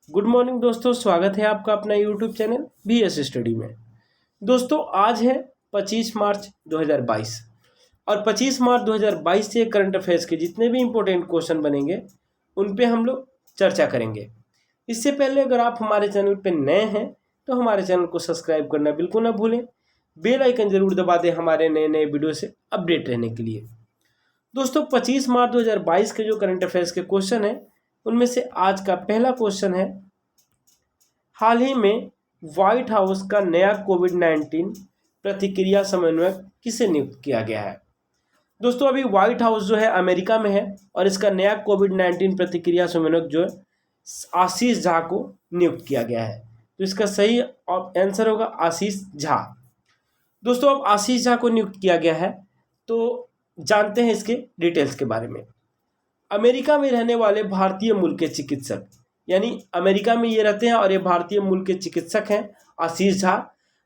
Good morning दोस्तों, स्वागत है आपका अपना यूट्यूब चैनल BS स्टडी में। दोस्तों आज है 25 मार्च 2022 और 25 मार्च 2022 से करंट अफेयर्स के जितने भी इंपॉर्टेंट क्वेश्चन बनेंगे उन पे हम लोग चर्चा करेंगे। इससे पहले अगर आप हमारे चैनल पे नए हैं तो हमारे चैनल को सब्सक्राइब करना बिल्कुल ना भूलें। बेल आइकन जरूर दबा दें हमारे नए नए वीडियो से अपडेट रहने के लिए। दोस्तों 25 मार्च 2022 के जो करंट अफेयर्स के क्वेश्चन हैं उनमें से आज का पहला क्वेश्चन है, हाल ही में व्हाइट हाउस का नया कोविड-19 प्रतिक्रिया समन्वयक किसे नियुक्त किया गया है। दोस्तों अभी व्हाइट हाउस जो है अमेरिका में है और इसका नया कोविड-19 प्रतिक्रिया समन्वयक जो है आशीष झा को नियुक्त किया गया है। तो इसका सही आंसर होगा आशीष झा। दोस्तों अब आशीष झा को नियुक्त किया गया है तो जानते हैं इसके डिटेल्स के बारे में। अमेरिका में रहने वाले भारतीय मूल के चिकित्सक, यानी अमेरिका में ये रहते हैं और ये भारतीय मूल के चिकित्सक हैं आशीष झा,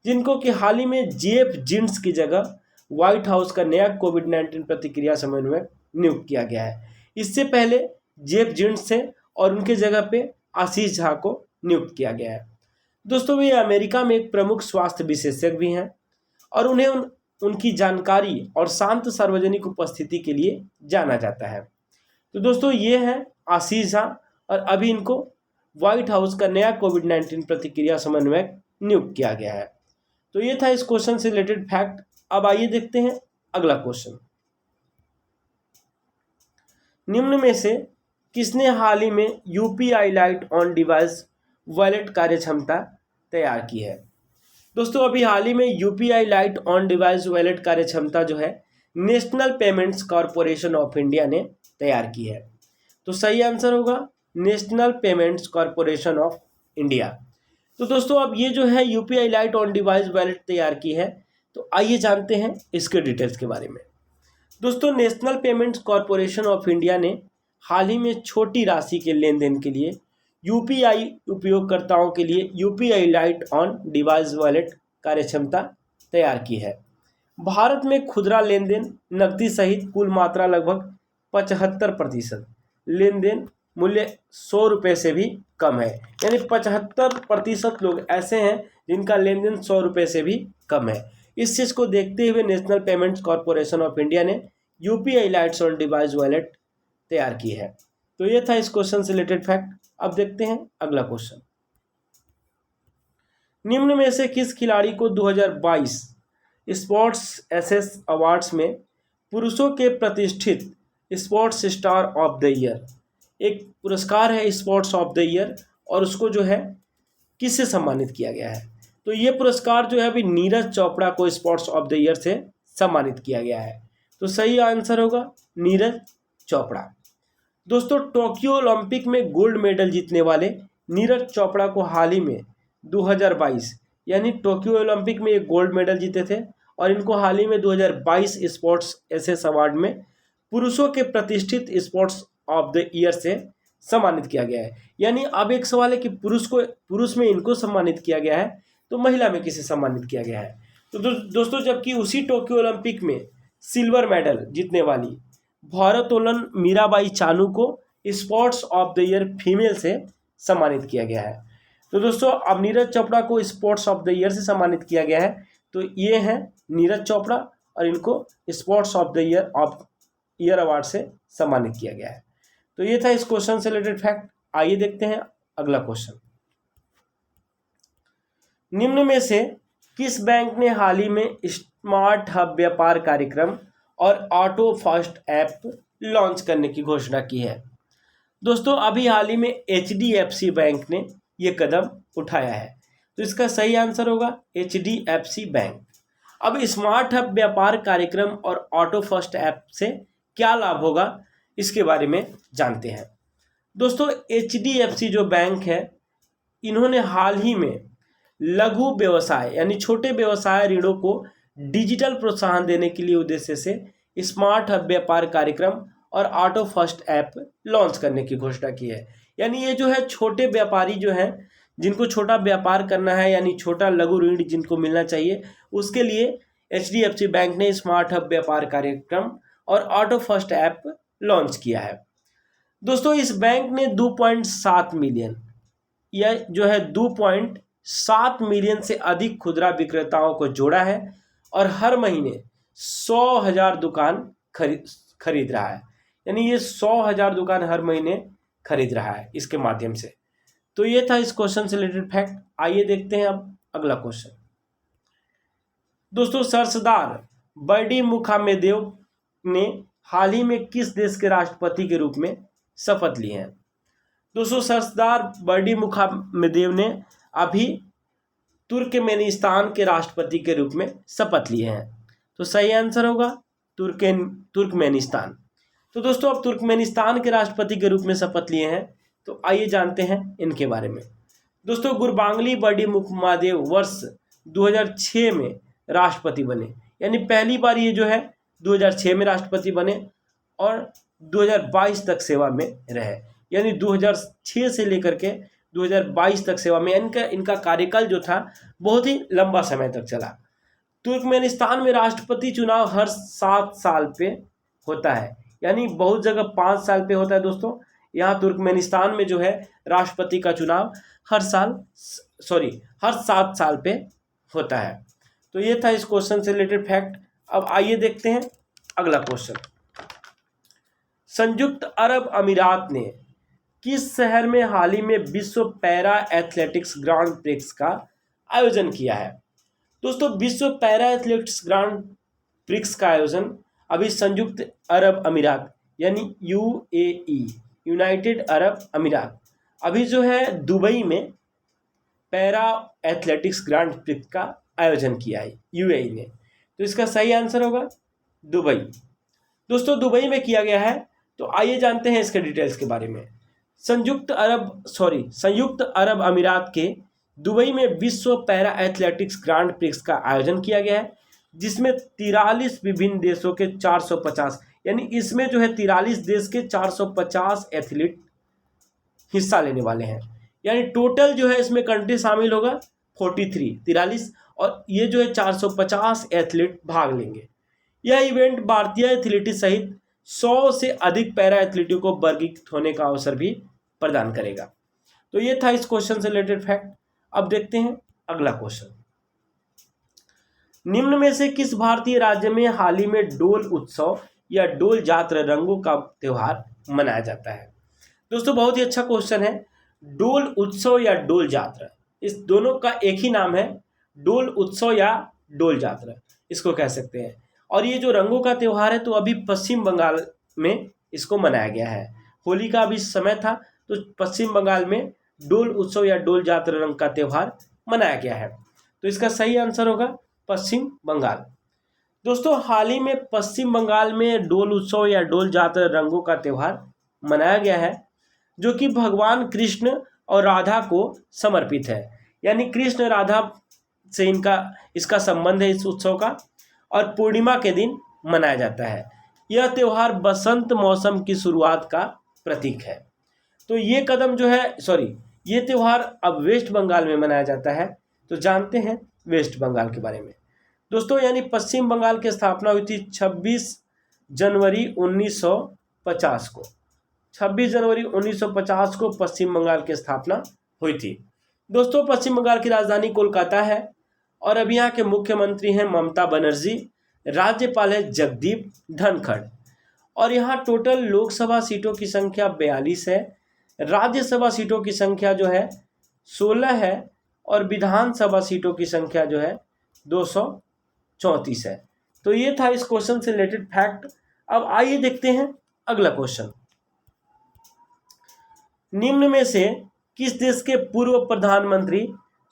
जिनको कि हाल ही में जेफ जिन्स की जगह व्हाइट हाउस का नया कोविड-19 प्रतिक्रिया समन्वयक नियुक्त किया गया है। इससे पहले जेफ जिन्स थे और उनके जगह पे आशीष झा को नियुक्त किया गया है। दोस्तों ये अमेरिका में एक प्रमुख स्वास्थ्य विशेषज्ञ भी हैं और उन्हें उनकी जानकारी और शांत सार्वजनिक उपस्थिति के लिए जाना जाता है। तो दोस्तों ये है आशीष झा और अभी इनको व्हाइट हाउस का नया कोविड-19 प्रतिक्रिया समन्वयक नियुक्त किया गया है। तो ये था इस क्वेश्चन से रिलेटेड फैक्ट। अब आइए देखते हैं अगला क्वेश्चन। निम्न में से किसने हाल ही में UPI light on device wallet कार्यक्षमता तैयार की है। दोस्तों अभी हाल ही में UPI light on device wallet कार्यक्षमता जो है national payments corporation of India ने तैयार की है। तो सही आंसर होगा national payments corporation of India. तो दोस्तों अब ये जो है UPI light on device wallet तैयार की है, तो आइए जानते हैं इसके डिटेल्स के बारे में। दोस्तों national payments corporation of India ने हाल ही में छोटी राशि के लेन देन के लिए UPI उपयोगकर्ताओं के लिए UPI light on device wallet कार्यक्षमता तैयार की है। भारत में खुदरा लेन देन नकदी सहित कुल मात्रा लगभग 75% लेन देन मूल्य 100 रुपये से भी कम है, यानी 75% लोग ऐसे हैं जिनका लेन देन 100 रुपये से भी कम है। इस चीज़ को देखते हुए national payments corporation of India ने UPI lights on device wallet तैयार की है। तो ये था इस क्वेश्चन से रिलेटेड फैक्ट। अब देखते हैं अगला क्वेश्चन। निम्न में से किस खिलाड़ी को 2022 स्पोर्ट्स एसेस अवार्ड्स में पुरुषों के प्रतिष्ठित sports star of the year, एक पुरस्कार है स्पोर्ट्स ऑफ द ईयर, और उसको जो है किससे सम्मानित किया गया है। तो ये पुरस्कार जो है अभी नीरज चोपड़ा को स्पोर्ट्स ऑफ द ईयर से सम्मानित किया गया है। तो सही आंसर होगा नीरज चोपड़ा। दोस्तों टोक्यो ओलंपिक में गोल्ड मेडल जीतने वाले नीरज चोपड़ा को हाल ही में 2022 यानी टोक्यो ओलंपिक में ये गोल्ड मेडल जीते थे और इनको हाल ही में 2022 स्पोर्ट्स एसेस अवार्ड में पुरुषों के प्रतिष्ठित स्पोर्ट्स ऑफ द ईयर से सम्मानित किया गया है। यानी अब एक सवाल है कि पुरुष में इनको सम्मानित किया गया है तो महिला में किसे सम्मानित किया गया है। तो दोस्तों जबकि उसी टोक्यो ओलंपिक में सिल्वर मेडल जीतने वाली भारोत्तोलन मीराबाई चानू को sports of the year female से सम्मानित किया गया है। तो दोस्तों अब नीरज चोपड़ा को स्पोर्ट्स ऑफ द ईयर से सम्मानित किया गया है। तो ये हैं नीरज चोपड़ा और इनको sports of the year award से सम्मानित किया गया है। तो ये था इस क्वेश्चन से रिलेटेड फैक्ट। आइए देखते हैं अगला क्वेश्चन। निम्न में से किस बैंक ने हाल ही में स्मार्ट हब व्यापार कार्यक्रम और ऑटो फास्ट ऐप लॉन्च करने की घोषणा की है। दोस्तों अभी हाल ही में HDFC बैंक ने ये कदम उठाया है। तो इसका सही आंसर होगा HDFC बैंक। अब स्मार्ट हब व्यापार कार्यक्रम और ऑटो फास्ट ऐप से क्या लाभ होगा इसके बारे में जानते हैं। दोस्तों HDFC जो बैंक है इन्होंने हाल ही में लघु व्यवसाय यानी छोटे व्यवसाय ऋणों को डिजिटल प्रोत्साहन देने के लिए उद्देश्य से स्मार्ट हब व्यापार कार्यक्रम और ऑटो फर्स्ट ऐप लॉन्च करने की घोषणा की है। यानी ये जो है छोटे व्यापारी जो हैं जिनको छोटा व्यापार करना है यानी छोटा लघु ऋण जिनको मिलना चाहिए उसके लिए HDFC बैंक ने स्मार्ट हब व्यापार कार्यक्रम और ऑटो फर्स्ट ऐप लॉन्च किया है। दोस्तों इस बैंक ने 2.7 मिलियन यह जो है 2.7 मिलियन से अधिक खुदरा विक्रेताओं को जोड़ा है और हर महीने 100,000 दुकान खरीद रहा है। यानी ये 100,000 दुकान हर महीने खरीद रहा है इसके माध्यम से। तो ये था इस क्वेश्चन से रिलेटेड फैक्ट। आइए देखते हैं अब अगला क्वेश्चन। दोस्तों, सरदार बर्डी मुखामेदेव ने हाल ही में किस देश के राष्ट्रपति के रूप में शपथ ली है? दोस्तों, सरदार बर्डी मुखामेदेव ने अभी तुर्कमेनिस्तान के राष्ट्रपति के रूप में शपथ लिए हैं। तो सही आंसर होगा तुर्कमेनिस्तान। तो दोस्तों, अब तुर्कमेनिस्तान के राष्ट्रपति के रूप में शपथ लिए हैं, तो आइए जानते हैं इनके बारे में। दोस्तों, गुरबांगली बर्डीमुखामेदेव वर्ष 2006 में राष्ट्रपति बने। यानी पहली बार ये जो है 2006 में राष्ट्रपति बने और 2022 तक सेवा में रहे। यानी 2006 से लेकर के 2022 तक सेवा में इनका कार्यकाल जो था बहुत ही लंबा समय तक चला। तुर्कमेनिस्तान में राष्ट्रपति चुनाव हर 7 साल पे होता है। यानी बहुत जगह 5 साल पे होता है दोस्तों, यहाँ तुर्कमेनिस्तान में जो है राष्ट्रपति का चुनाव हर 7 साल पे होता है। तो ये था इस क्वेश्चन से रिलेटेड फैक्ट। अब आइए देखते हैं अगला क्वेश्चन। संयुक्त अरब अमीरात ने किस शहर में हाल ही में विश्व पैरा एथलेटिक्स ग्रांड प्रिक्स का आयोजन किया है? दोस्तों, विश्व पैरा एथलेटिक्स ग्रांड प्रिक्स का आयोजन अभी संयुक्त अरब अमीरात यानी UAE, यूनाइटेड अरब अमीरात, अभी जो है दुबई में पैरा एथलेटिक्स ग्रांड प्रिक्स का आयोजन किया है UAE ने। तो इसका सही आंसर होगा दुबई। दोस्तों, दुबई में किया गया है। तो आइए जानते हैं इसके डिटेल्स के बारे में। संयुक्त अरब अमीरात के दुबई में विश्व पैरा एथलेटिक्स ग्रांड प्रिक्स का आयोजन किया गया है, जिसमें 43 विभिन्न देशों के 450, यानी इसमें जो है 43 देश के 450 एथलीट हिस्सा लेने वाले हैं। यानी टोटल जो है इसमें कंट्री शामिल होगा 43, और ये जो है 450 एथलीट भाग लेंगे। यह इवेंट भारतीय एथलीट सहित 100 से अधिक पैरा एथलीटों को वर्गीकृत होने का अवसर भी प्रदान करेगा। तो ये था इस क्वेश्चन से रिलेटेड फैक्ट। अब देखते हैं अगला क्वेश्चन। निम्न में से किस भारतीय राज्य में हाल ही में डोल उत्सव या डोल जात्रा रंगों का त्योहार मनाया जाता है? दोस्तों, बहुत ही अच्छा क्वेश्चन है। डोल उत्सव या डोल जात्रा, इस दोनों का एक ही नाम है, डोल उत्सव या डोल जात्रा इसको कह सकते हैं। और ये जो रंगों का त्योहार है, तो अभी पश्चिम बंगाल में इसको मनाया गया है। होली का अभी समय था, तो पश्चिम बंगाल में डोल उत्सव या डोल जात्रा रंग का त्योहार मनाया गया है। तो इसका सही आंसर होगा पश्चिम बंगाल। दोस्तों, हाल ही में पश्चिम बंगाल में डोल उत्सव या डोल जात्रा रंगों का त्योहार मनाया गया है, जो कि भगवान कृष्ण और राधा को समर्पित है। यानी कृष्ण राधा से इसका संबंध है इस उत्सव का, और पूर्णिमा के दिन मनाया जाता है। यह त्योहार बसंत मौसम की शुरुआत का प्रतीक है। तो ये कदम जो है ये त्योहार अब वेस्ट बंगाल में मनाया जाता है। तो जानते हैं वेस्ट बंगाल के बारे में। दोस्तों, यानी पश्चिम बंगाल की स्थापना हुई थी 26 जनवरी 1950 को। 26 जनवरी 1950 को पश्चिम बंगाल की स्थापना हुई थी। दोस्तों, पश्चिम बंगाल की राजधानी कोलकाता है और अब यहाँ के मुख्यमंत्री हैं ममता बनर्जी, राज्यपाल है जगदीप धनखड़, और यहाँ टोटल लोकसभा सीटों की संख्या 42 है, राज्यसभा सीटों की संख्या जो है 16 है, और विधानसभा सीटों की संख्या जो है 234 है। तो ये था इस क्वेश्चन से रिलेटेड फैक्ट। अब आइए देखते हैं अगला क्वेश्चन। निम्न में से किस देश के पूर्व प्रधानमंत्री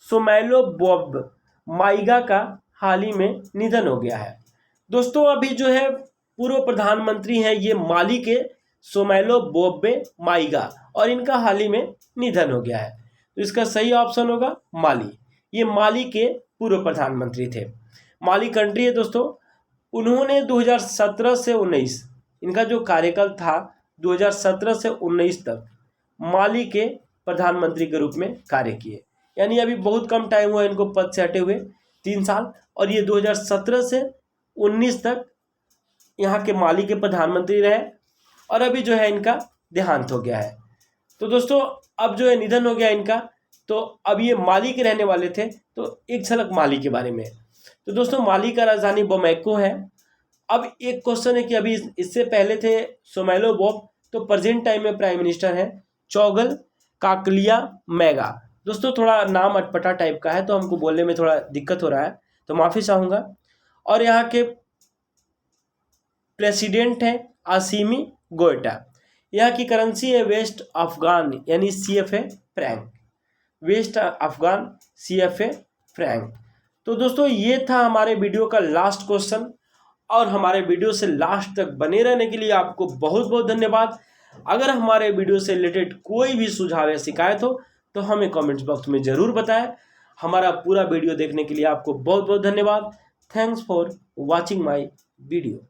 सोमैलो बोब माइगा का हाल ही में निधन हो गया है? दोस्तों, अभी जो है पूर्व प्रधानमंत्री हैं ये माली के सोमैलो बोब्बे माइगा, और इनका हाल ही में निधन हो गया है। तो इसका सही ऑप्शन होगा माली। ये माली के पूर्व प्रधानमंत्री थे। माली कंट्री है दोस्तों। उन्होंने 2017 से 19 इनका जो कार्यकाल था 2017 से 19 तक माली के प्रधानमंत्री के रूप में कार्य किए। यानी अभी बहुत कम टाइम हुआ इनको पद से हटे हुए, 3 साल, और ये 2017 से 19 तक यहाँ के माली के प्रधानमंत्री रहे, और अभी जो है इनका देहांत हो गया है। तो दोस्तों, अब जो है निधन हो गया इनका। तो अब ये माली के रहने वाले थे। तो एक झलक माली के बारे में। तो दोस्तों माली का राजधानी बमैको है। अब एक क्वेश्चन है कि अभी इससे पहले थे सोमैलो बॉब, तो प्रेजेंट टाइम में प्राइम मिनिस्टर हैं चौगल काकलिया मैगा। दोस्तों थोड़ा नाम अटपटा टाइप का है तो हमको बोलने में थोड़ा दिक्कत हो रहा है, तो माफ़ी चाहूँगा। और यहाँ के प्रेसिडेंट हैं आसिमी गोइटा। यहाँ की करेंसी है वेस्ट अफगान यानी CFA franc, west Afghan CFA franc. तो दोस्तों ये था हमारे वीडियो का लास्ट क्वेश्चन, और हमारे वीडियो से लास्ट तक बने रहने के लिए आपको बहुत बहुत धन्यवाद। अगर हमारे वीडियो से रिलेटेड कोई भी सुझाव या शिकायत हो तो हमें कमेंट्स बॉक्स में ज़रूर बताएं। हमारा पूरा वीडियो देखने के लिए आपको बहुत बहुत धन्यवाद। Thanks for watching my video.